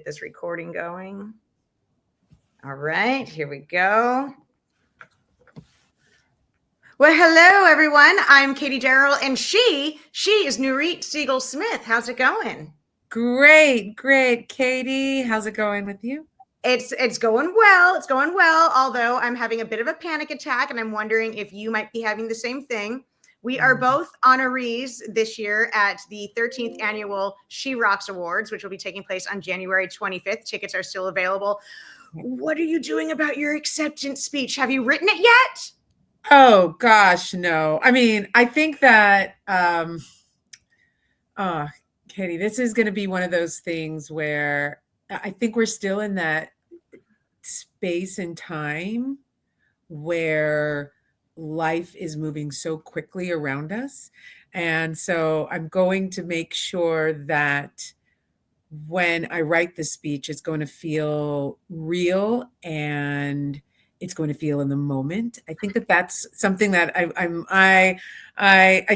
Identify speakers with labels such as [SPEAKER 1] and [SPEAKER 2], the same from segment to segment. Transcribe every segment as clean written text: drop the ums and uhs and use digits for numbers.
[SPEAKER 1] get this recording going. All right, here we go. Well, hello, everyone. I'm Katie Daryl, and she is Nurit Siegel Smith. How's it going?
[SPEAKER 2] Great, Katie. How's it going with you?
[SPEAKER 1] It's going well. It's going well, although I'm having a bit of a panic attack, and I'm wondering if you might be having the same thing. We are both honorees this year at the 13th annual She Rocks Awards, which will be taking place on January 25th. Tickets are still available. What are you doing about your acceptance speech? Have you written it yet?
[SPEAKER 2] Oh gosh, no. I mean, I think that Katie, this is going to be one of those things where I think we're still in that space and time where life is moving so quickly around us. And so I'm going to make sure that when I write the speech, it's going to feel real and it's going to feel in the moment. I think that that's something that I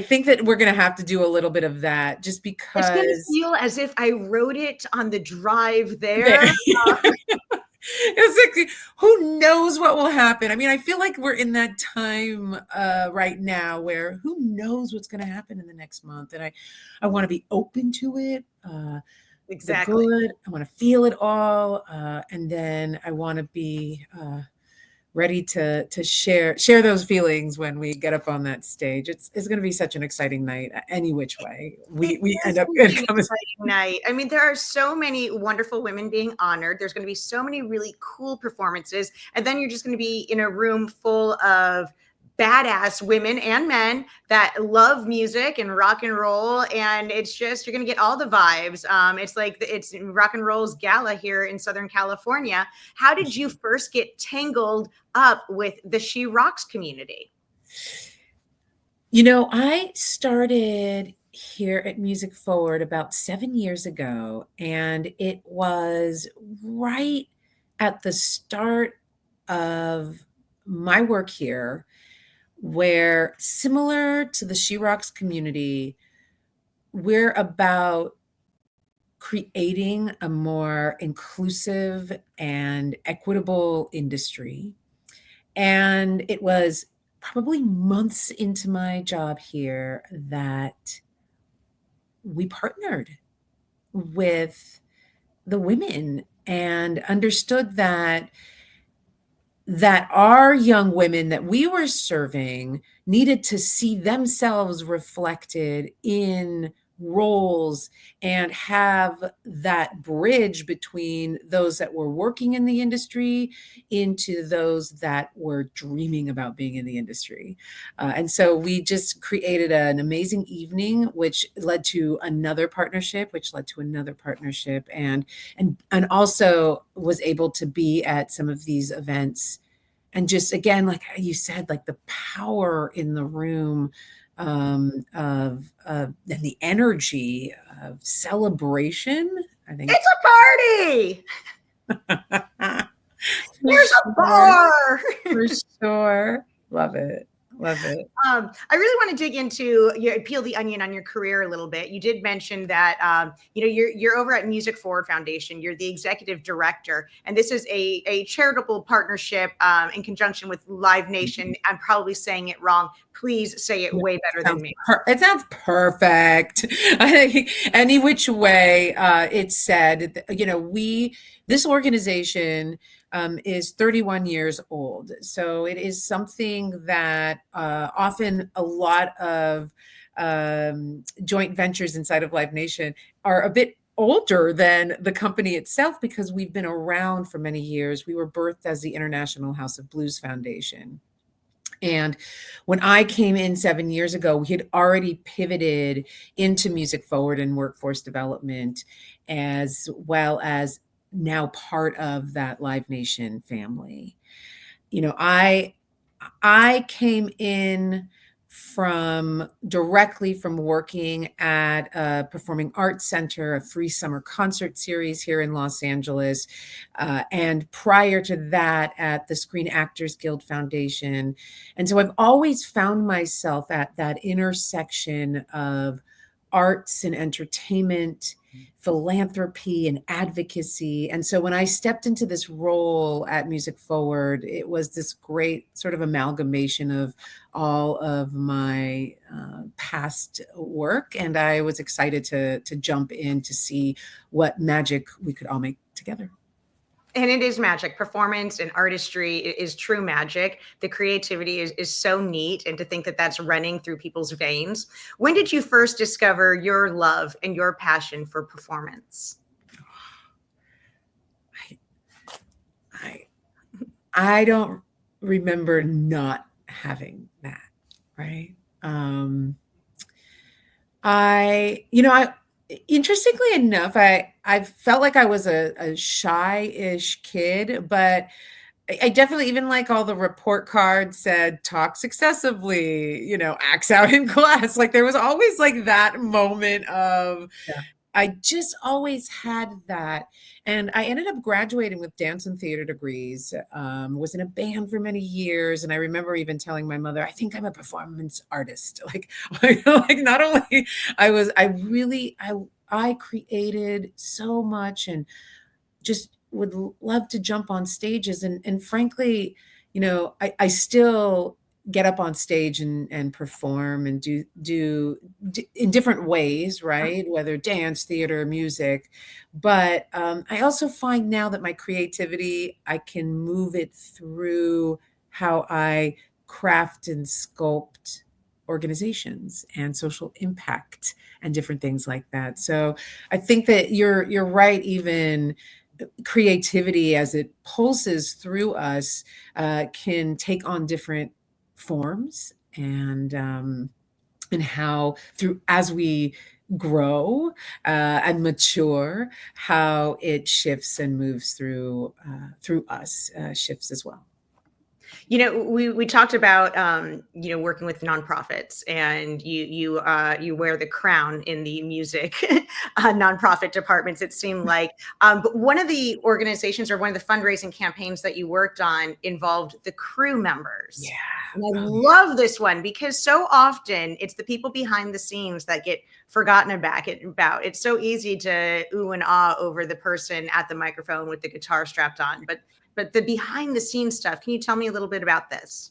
[SPEAKER 2] think that we're going to have to do a little bit of that, just because
[SPEAKER 1] it's going to feel as if I wrote it on the drive there.
[SPEAKER 2] It's like, who knows what will happen? I mean, I feel like we're in that time right now where who knows what's going to happen in the next month, and I want to be open to it.
[SPEAKER 1] Exactly.
[SPEAKER 2] The good. I want to feel it all, and then I want to be ready to share those feelings when we get up on that stage. It's going to be such an exciting night, any which way we end up.
[SPEAKER 1] An exciting night. I mean, there are so many wonderful women being honored. There's going to be so many really cool performances, and then you're just going to be in a room full of badass women and men that love music and rock and roll, and it's just, you're gonna get all the vibes. It's like it's rock and roll's gala here in Southern California. How did you first get tangled up with the She Rocks community?
[SPEAKER 2] You know, I started here at Music Forward about 7 years ago, and it was right at the start of my work here, where, similar to the She Rocks community, we're about creating a more inclusive and equitable industry. And it was probably months into my job here that we partnered with the women and understood that our young women that we were serving needed to see themselves reflected in roles and have that bridge between those that were working in the industry into those that were dreaming about being in the industry. And so we just created an amazing evening, which led to another partnership, and also was able to be at some of these events. And just, again, like you said, like the power in the room, and the energy of celebration. I think
[SPEAKER 1] it's a party. There's a bar.
[SPEAKER 2] For sure. Love it.
[SPEAKER 1] I really want to dig into peel the onion on your career a little bit. You did mention that you're over at Music Forward Foundation. You're the executive director, and this is a charitable partnership in conjunction with Live Nation. I'm probably saying it wrong. Please say it way better than me.
[SPEAKER 2] It sounds perfect. I think any which way it's said. This organization is 31 years old. So it is something that often a lot of joint ventures inside of Live Nation are a bit older than the company itself, because we've been around for many years. We were birthed as the International House of Blues Foundation. And when I came in 7 years ago, we had already pivoted into Music Forward and workforce development, as well as now part of that Live Nation family. I came in directly from working at a performing arts center, a free summer concert series here in Los Angeles. And prior to that, at the Screen Actors Guild Foundation. And so I've always found myself at that intersection of arts and entertainment philanthropy and advocacy. And so when I stepped into this role at Music Forward, it was this great sort of amalgamation of all of my past work. And I was excited to jump in to see what magic we could all make together.
[SPEAKER 1] And it is magic. Performance and artistry is true magic. The creativity is so neat. And to think that that's running through people's veins. When did you first discover your love and your passion for performance?
[SPEAKER 2] I don't remember not having that, right? I interestingly enough, I felt like I was a shy-ish kid, but I definitely, even like all the report cards said, talks excessively, acts out in class. Like there was always like that moment of,
[SPEAKER 3] Yeah.
[SPEAKER 2] I just always had that. And I ended up graduating with dance and theater degrees, was in a band for many years. And I remember even telling my mother, I think I'm a performance artist. Like not only I created so much and just would love to jump on stages. And frankly, I still get up on stage and perform and do in different ways, right? Whether dance, theater, music. But I also find now that my creativity, I can move it through how I craft and sculpt organizations and social impact and different things like that. So I think that you're right. Even creativity, as it pulses through us, can take on different forms, and how through as we grow and mature, how it shifts and moves through us, shifts as well.
[SPEAKER 1] We talked about working with nonprofits, and you wear the crown in the music nonprofit departments. It seemed like, but one of the organizations or one of the fundraising campaigns that you worked on involved the crew members.
[SPEAKER 2] Yeah.
[SPEAKER 1] And I love this one because so often it's the people behind the scenes that get forgotten about. It's so easy to ooh and ah over the person at the microphone with the guitar strapped on, but the behind the scenes stuff. Can you tell me a little bit about this?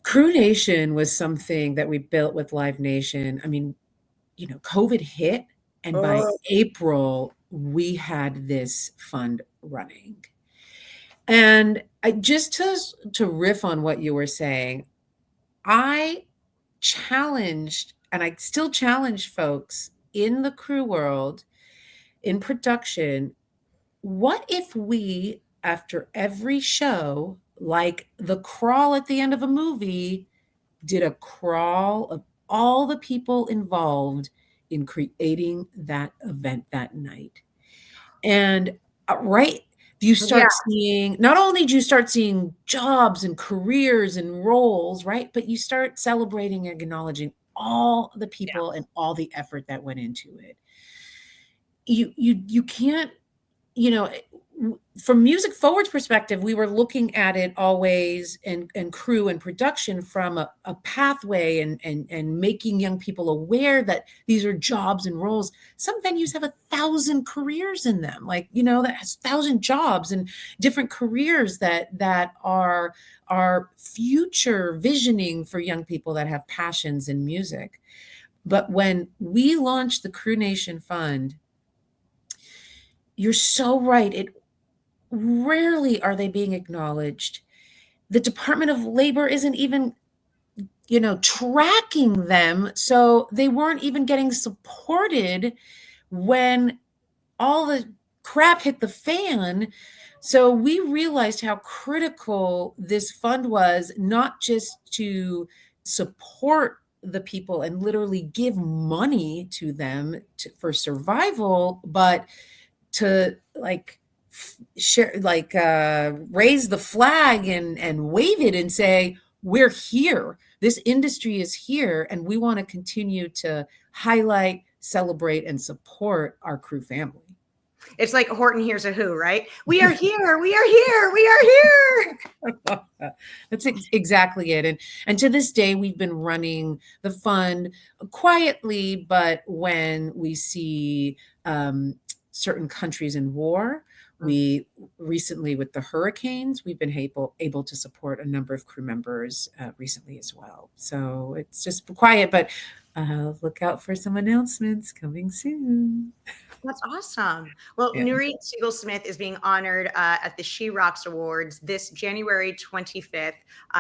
[SPEAKER 2] Crew Nation was something that we built with Live Nation. I mean, COVID hit, and by April, we had this fund running. And I just to riff on what you were saying, I challenged, and I still challenge folks in the crew world, in production, what if we, after every show, like the crawl at the end of a movie, did a crawl of all the people involved in creating that event that night? And right, you start seeing, not only do you start seeing jobs and careers and roles, right, but you start celebrating and acknowledging all the people and all the effort that went into it. You can't, from Music Forward's perspective, we were looking at it always, and crew and production, from a pathway and making young people aware that these are jobs and roles. Some venues have 1,000 careers in them, that has 1,000 jobs and different careers that are future visioning for young people that have passions in music. But when we launched the Crew Nation Fund, you're so right. It rarely are they being acknowledged. The Department of Labor isn't even, tracking them. So they weren't even getting supported when all the crap hit the fan. So we realized how critical this fund was, not just to support the people and literally give money to them for survival, but to share, raise the flag and wave it and say, we're here. This industry is here, and we want to continue to highlight, celebrate, and support our crew family.
[SPEAKER 1] It's like Horton Hears a Who, right? We are here. We are here. We are here.
[SPEAKER 2] That's exactly it. And to this day, we've been running the fund quietly, but when we see um, certain countries in war. We recently, with the hurricanes, we've been able to support a number of crew members recently as well. So it's just quiet, but look out for some announcements coming soon.
[SPEAKER 1] That's awesome. Well,
[SPEAKER 2] Yeah.
[SPEAKER 1] Nurit Siegel Smith is being honored at the She Rocks Awards this January 25th.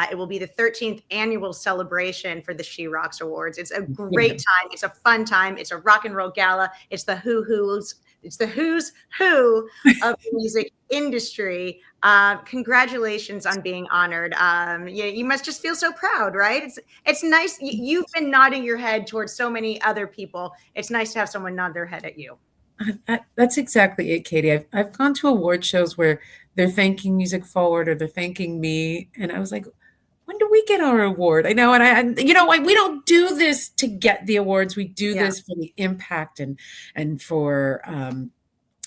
[SPEAKER 1] It will be the 13th annual celebration for the She Rocks Awards. It's a great time. It's a fun time. It's a rock and roll gala. It's the it's the who's who of the music industry. Congratulations on being honored. You must just feel so proud, right? It's nice. You've been nodding your head towards so many other people. It's nice to have someone nod their head at you.
[SPEAKER 2] That's exactly it, Katie. I've gone to award shows where they're thanking Music Forward or they're thanking me, and I was like, when do we get our award? I know, and we don't do this to get the awards. We do this for the impact and for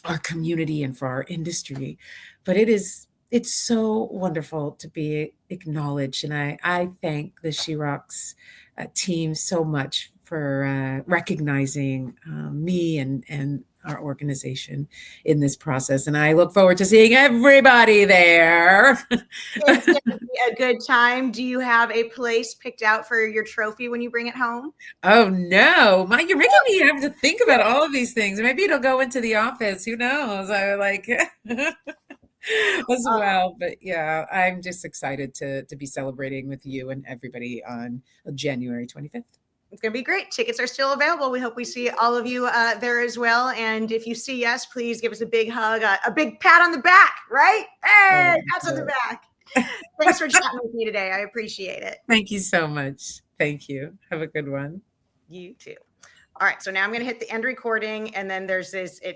[SPEAKER 2] our community and for our industry. But it's so wonderful to be acknowledged, and I thank the She Rocks team so much for recognizing me and our organization in this process. And I look forward to seeing everybody there.
[SPEAKER 1] It's going to be a good time. Do you have a place picked out for your trophy when you bring it home?
[SPEAKER 2] Oh no, you're making me have to think about all of these things. Maybe it'll go into the office. Who knows? I like as well. But yeah, I'm just excited to be celebrating with you and everybody on January 25th.
[SPEAKER 1] It's going to be great. Tickets are still available. We hope we see all of you there as well. And if you see us, please give us a big hug, a big pat on the back, right? Hey, pats on the back. Thanks for chatting with me today. I appreciate it.
[SPEAKER 2] Thank you so much. Thank you. Have a good one.
[SPEAKER 1] You too. All right. So now I'm going to hit the end recording. And then there's this,